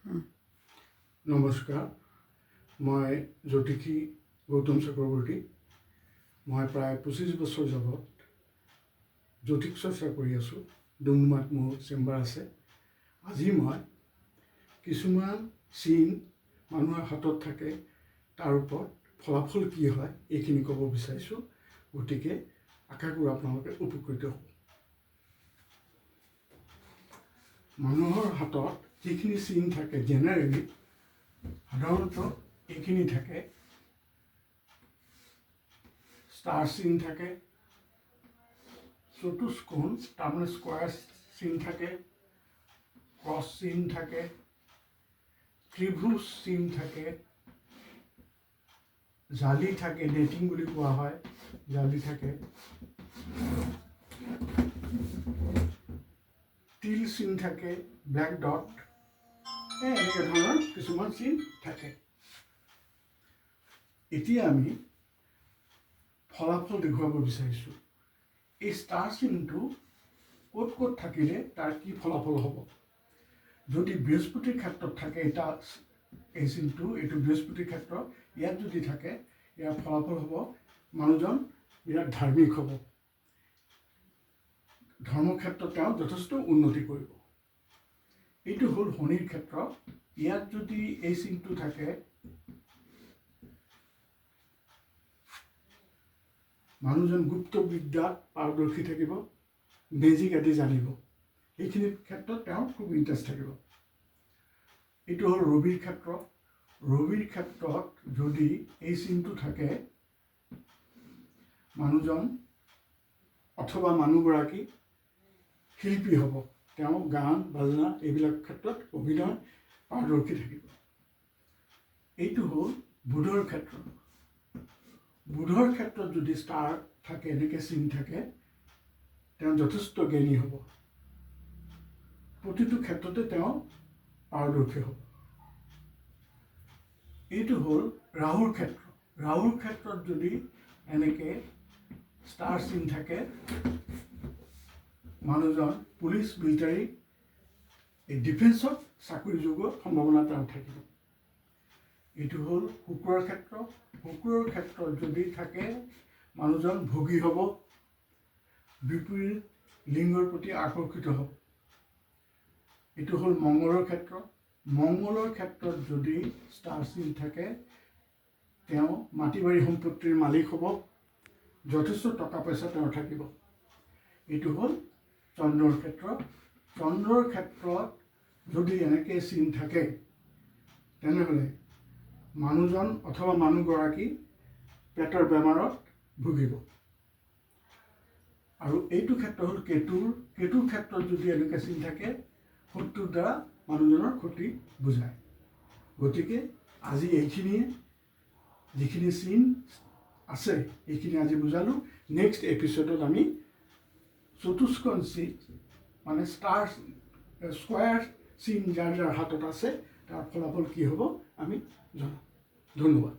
নমস্কাৰ, মই জ্যোতিষী গৌতম চক্ৰৱৰ্তী। মই প্ৰায় 25 বছৰ যাবত জ্যোতিষ চৰ্চা কৰি আছোঁ। ডুমডুমাত মোৰ চেম্বাৰ আছে। আজি মই কিছুমান চিন মানুহৰ হাতত থাকে, তাৰ ওপৰত ফলাফল কি হয় এইখিনি ক'ব বিচাৰিছোঁ। গতিকে আশা কৰোঁ আপোনালোকে উপকৃত হ'ব। মানুহৰ হাতত যিখিনি চিন থাকে জেনেৰেলি সাধাৰণতে এইখিনি থাকে। ষ্টাৰ চিন থাকে, চতুষ্কোণ তাৰমানে স্কোৱাৰ চিন থাকে, ক্ৰছ চিন থাকে, ত্ৰিভুজ চিন থাকে, জালি থাকে, নেটিং বুলি কোৱা হয়, জালি থাকে, তিল চিন থাকে, ব্লেক ডট, এনেকুৱা ধৰণৰ কিছুমান চিন থাকে। এতিয়া আমি ফলাফল দেখুৱাব বিচাৰিছোঁ। এই ষ্টাৰ চিনটো ক'ত ক'ত থাকিলে তাৰ কি ফলাফল হ'ব। যদি বৃহস্পতিৰ ক্ষেত্ৰত থাকে, এই চিনটো এইটো বৃহস্পতিৰ ক্ষেত্ৰ, ইয়াত যদি থাকে ইয়াৰ ফলাফল হ'ব মানুহজন বিৰাট ধাৰ্মিক হ'ব, ধৰ্মক্ষেত্ৰত তেওঁ যথেষ্ট উন্নতি কৰিব। এইটো হ'ল শনিৰ ক্ষেত্ৰ। ইয়াত যদি এই চিনটো থাকে, মানুহজন গুপ্ত বিদ্যাত পাৰদৰ্শী থাকিব, মেজিক আদি জানিব, সেইখিনি ক্ষেত্ৰত তেওঁৰ খুব ইণ্টাৰেষ্ট থাকিব। এইটো হ'ল ৰবিৰ ক্ষেত্ৰ। ৰবিৰ ক্ষেত্ৰত যদি এই চিনটো থাকে, মানুহজন অথবা মানুহগৰাকী শিল্পী হ'ব, তেওঁ গান বাজনা এইবিলাক ক্ষেত্ৰত অভিনয় পাৰদৰ্শী থাকিব। এইটো হ'ল বুধৰ ক্ষেত্ৰ। বুধৰ ক্ষেত্ৰত যদি ষ্টাৰ থাকে, এনেকৈ চিন থাকে, তেওঁ যথেষ্ট জ্ঞানী হ'ব, প্ৰতিটো ক্ষেত্ৰতে তেওঁ পাৰদৰ্শী হ'ব। এইটো হ'ল ৰাহুৰ ক্ষেত্ৰ। ৰাহুৰ ক্ষেত্ৰত যদি এনেকৈ ষ্টাৰ চিন থাকে, মানুহজন পুলিচ মিলিটাৰী এই ডিফেন্সত চাকৰি যোগৰ সম্ভাৱনা তেওঁৰ থাকিব। এইটো হ'ল শুক্ৰৰ ক্ষেত্ৰ। শুক্ৰৰ ক্ষেত্ৰত যদি থাকে, মানুহজন ভোগী হ'ব, বিপৰীত লিংগৰ প্ৰতি আকৰ্ষিত হ'ব। এইটো হ'ল মংগলৰ ক্ষেত্ৰ। মংগলৰ ক্ষেত্ৰত যদি ষ্টাৰ চিন থাকে, তেওঁ মাটি বাৰী সম্পত্তিৰ মালিক হ'ব, যথেষ্ট টকা পইচা তেওঁৰ থাকিব। এইটো হ'ল চন্দ্ৰৰ ক্ষেত্ৰ। চন্দ্ৰৰ ক্ষেত্ৰত যদি এনেকৈ চিন থাকে, তেনেহ'লে মানুহজন অথবা মানুহগৰাকী পেটৰ বেমাৰত ভুগিব। আৰু এইটো ক্ষেত্ৰ হ'ল কেতুৰ। কেতুৰ ক্ষেত্ৰত যদি এনেকৈ চিন থাকে, শত্ৰুৰ দ্বাৰা মানুহজনৰ ক্ষতি বুজায়। গতিকে আজি এইখিনিয়ে, যিখিনি চিন আছে এইখিনি আজি বুজালোঁ। নেক্সট এপিছডত আমি চতুষ্কোণ চিন মানে ষ্টাৰ স্কোৱাৰ চিন যাৰ যাৰ হাতত আছে তাৰ ফলাফল কি হ'ব আমি জনাম। ধন্যবাদ।